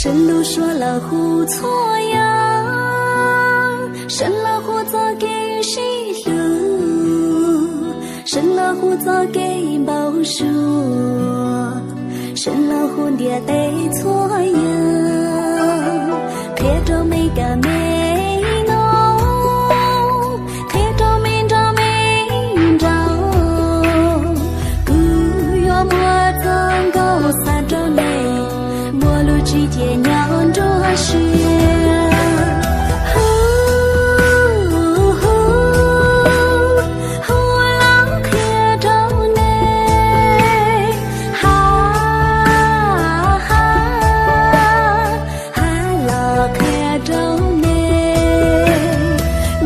神路说了胡错呀，神了胡做给谁路？神了胡做给保守，神了胡的对错呀，看着每个美浓，看着每着每着，古月莫曾高三着内。之间酿着血，浪看着你，浪看着你，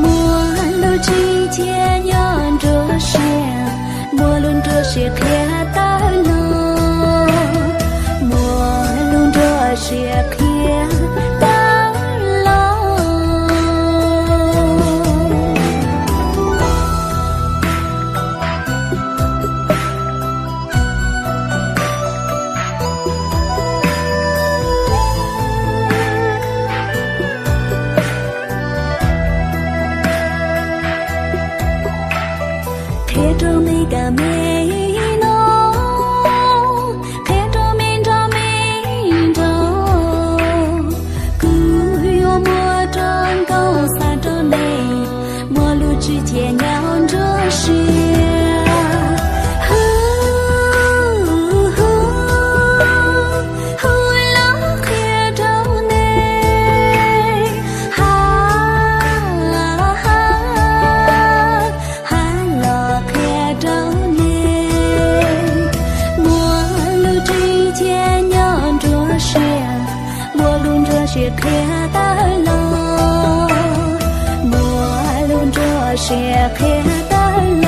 陌路之间酿着血，陌论着血看到了。是看到了，看着每个美。之间酿着血，浪看着你，浪看着你，陌路之间酿着血，陌路着血看到了。是看到了，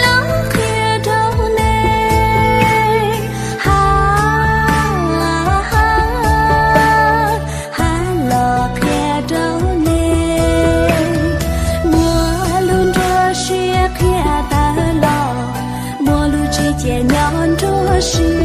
浪看着你，浪看着你，陌路着是看到了，陌路之间酿着是。